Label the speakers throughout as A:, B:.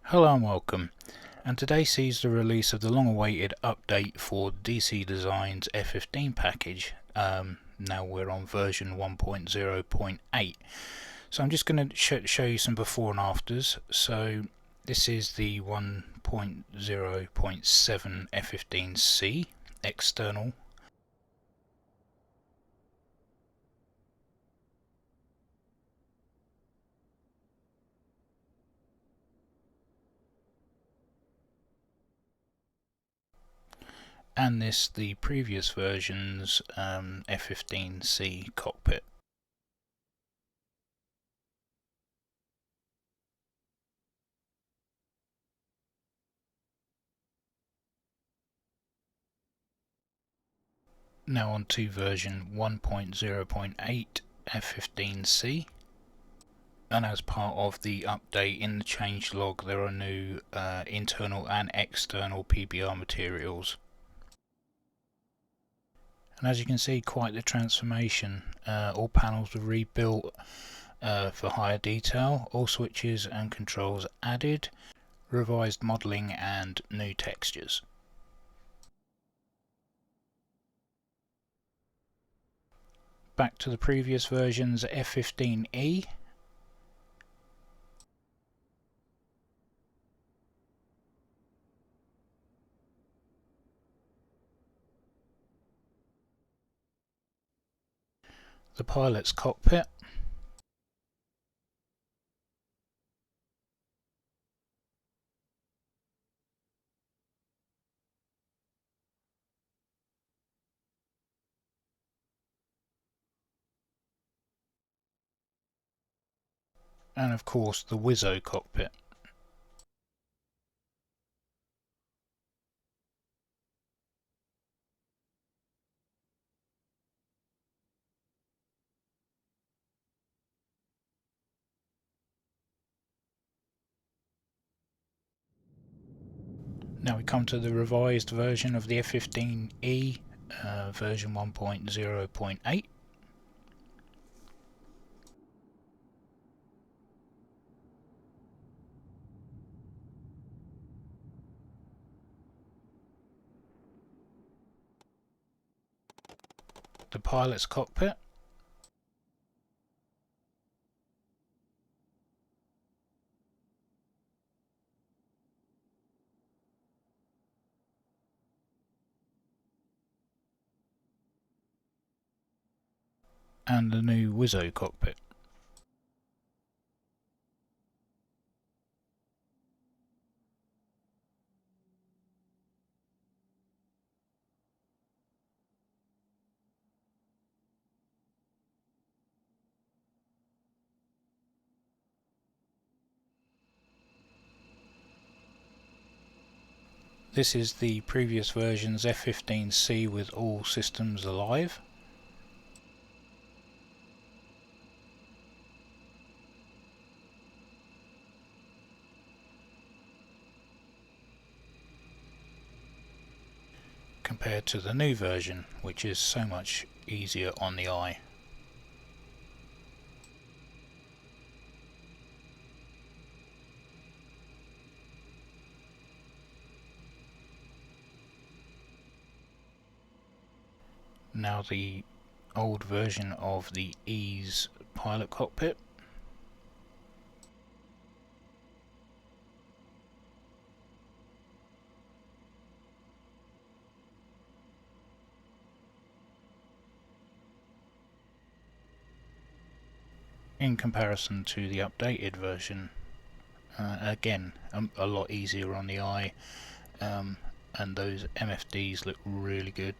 A: Hello and welcome, and today sees the release of the long-awaited update for DC Design's F-15 package. Now we're on version 1.0.8. So I'm just going to show you some before and afters. So this is the 1.0.7 F-15C external. And this the previous version's F-15C cockpit. Now on to version 1.0.8 F-15C. And as part of the update in the changelog, there are new internal and external PBR materials. And as you can see, quite the transformation. All panels were rebuilt for higher detail, all switches and controls added, revised modelling and new textures. Back to the previous version's F-15E. The pilot's cockpit. And of course the Wizzo cockpit. Now we come to the revised version of the F-15E, version 1.0.8. The pilot's cockpit. And the new Wizzo cockpit. This is the previous version's F-15C with all systems alive. Compared to the new version, which is so much easier on the eye. Now the old version of the E's pilot cockpit. In comparison to the updated version, again a lot easier on the eye, and those MFDs look really good.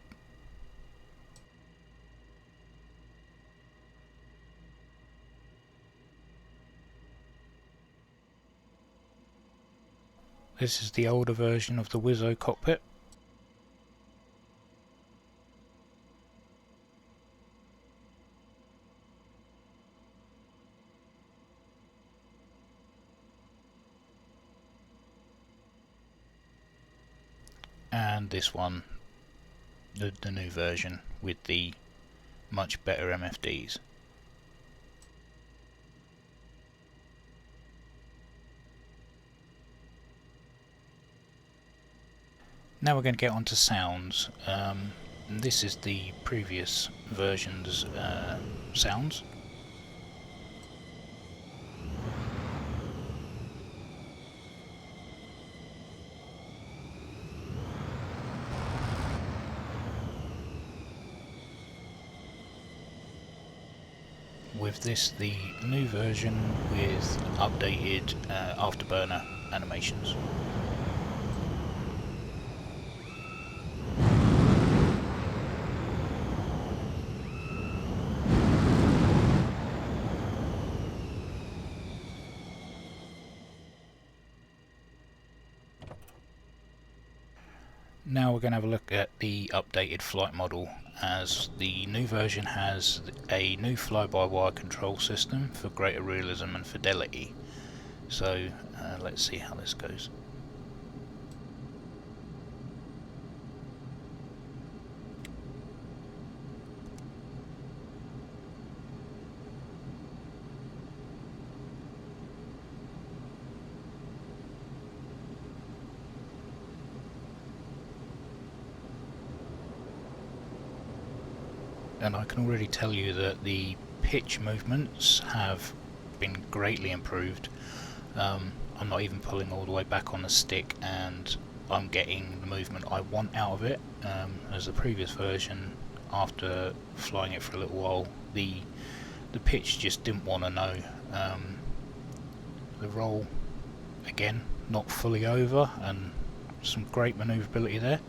A: This is the older version of the Wizzo cockpit. And this one, the new version with the much better MFDs. Now we're going to get on to sounds. This is the previous version's sounds. With this, the new version with updated afterburner animations. Now we're going to have a look at the updated flight model, as the new version has a new fly-by-wire control system for greater realism and fidelity. So let's see how this goes. And I can already tell you that the pitch movements have been greatly improved. I'm not even pulling all the way back on the stick, and I'm getting the movement I want out of it. As the previous version, after flying it for a little while, the pitch just didn't want to know. The roll, again, not fully over, and some great manoeuvrability there.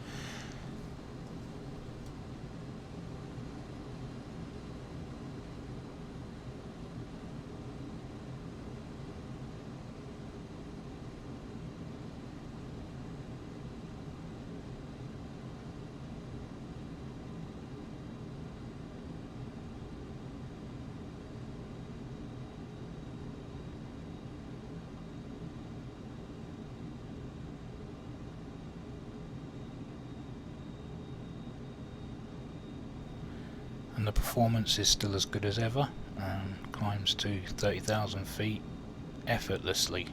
A: And the performance is still as good as ever, climbs to 30,000 feet effortlessly.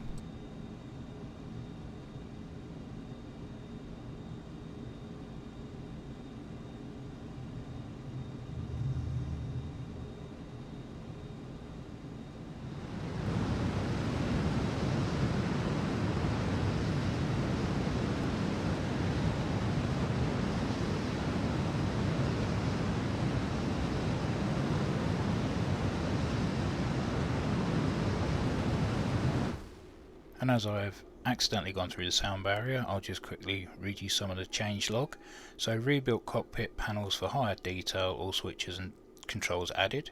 A: And as I've accidentally gone through the sound barrier, I'll just quickly read you some of the changelog. So rebuilt cockpit panels for higher detail, all switches and controls added.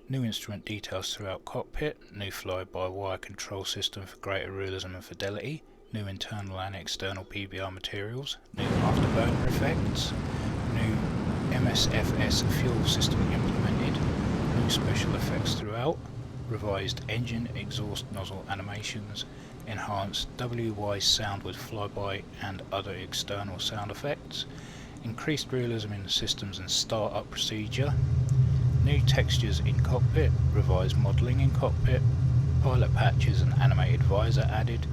A: New instrument details throughout cockpit, new fly-by-wire control system for greater realism and fidelity, new internal and external PBR materials, new afterburner effects, new MSFS fuel system implemented, new special effects throughout, revised engine exhaust nozzle animations, enhanced WY sound with flyby and other external sound effects, increased realism in the systems and startup procedure, new textures in cockpit, revised modelling in cockpit, pilot patches and animated visor added,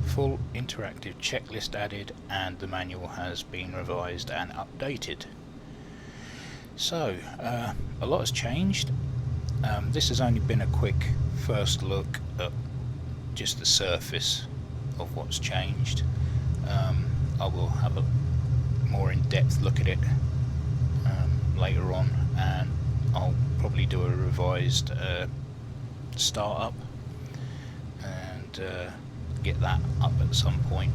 A: full interactive checklist added, and the manual has been revised and updated. So, a lot has changed. This has only been a quick first look at just the surface of what's changed. I will have a more in-depth look at it later on, and I'll probably do a revised startup and get that up at some point.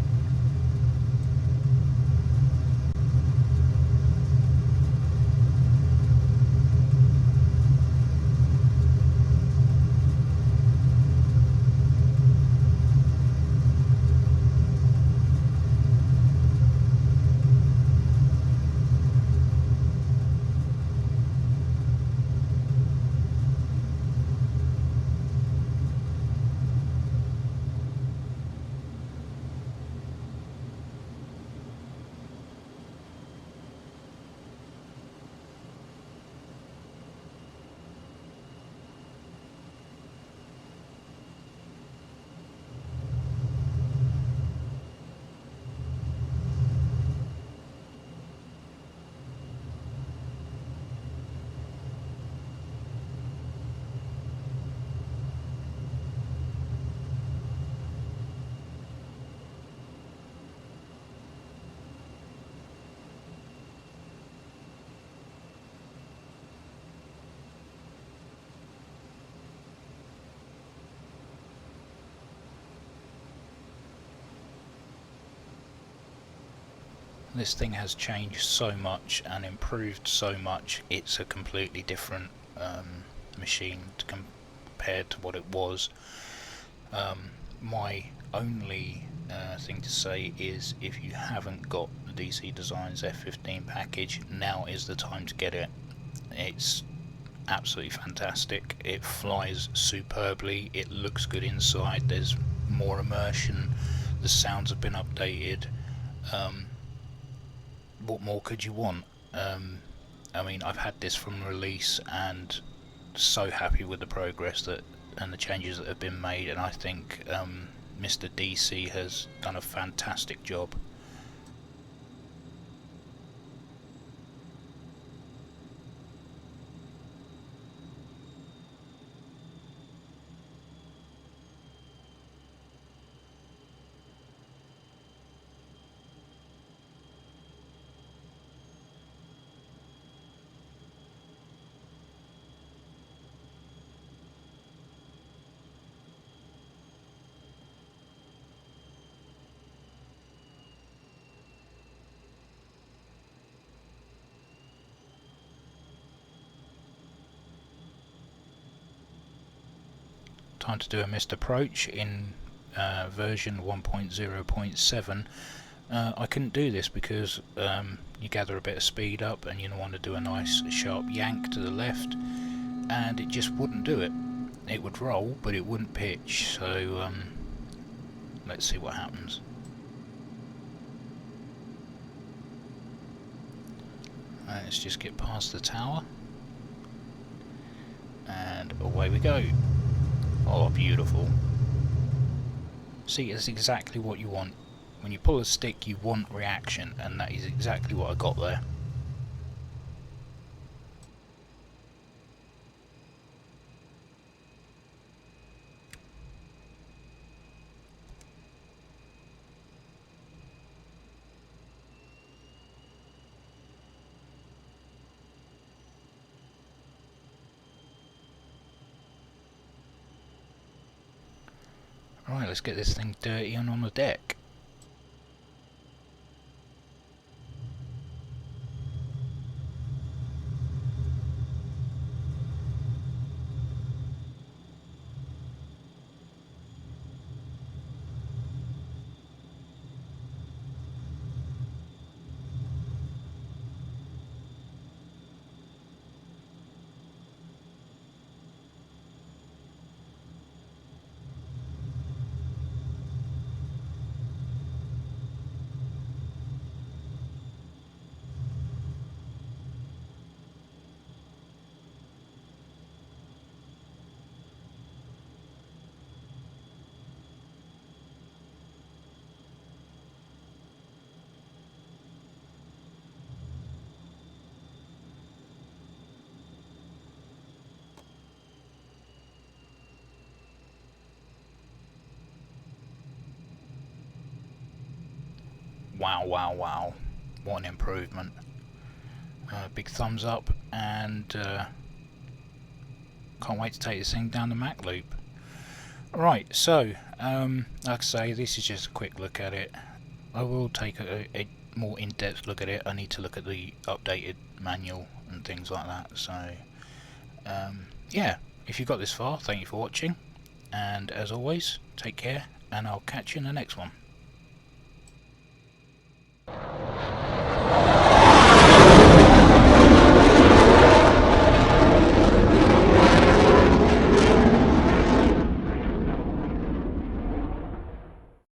A: This thing has changed so much and improved so much. It's a completely different machine compared to what it was. My only thing to say is, if you haven't got the DC Designs F-15 package, now is the time to get it. It's absolutely fantastic. It flies superbly, it looks good inside, there's more immersion, the sounds have been updated. What more could you want? I mean, I've had this from release and so happy with the progress and the changes that have been made, and I think Mr. DC has done a fantastic job. Time to do a missed approach in version 1.0.7. I couldn't do this because you gather a bit of speed up and you want to do a nice sharp yank to the left, and it just wouldn't do it. It would roll, but it wouldn't pitch. So let's see what happens. Let's just get past the tower, and away we go. Oh, beautiful. See, it's exactly what you want. When you pull a stick, you want reaction, and that is exactly what I got there. Right, let's get this thing dirty and on the deck. Wow, wow, wow. What an improvement. Big thumbs up, and can't wait to take this thing down the Mac loop. Right, so, like I say, this is just a quick look at it. I will take a more in-depth look at it. I need to look at the updated manual and things like that. So, yeah, if you got this far, thank you for watching. And as always, take care, and I'll catch you in the next one.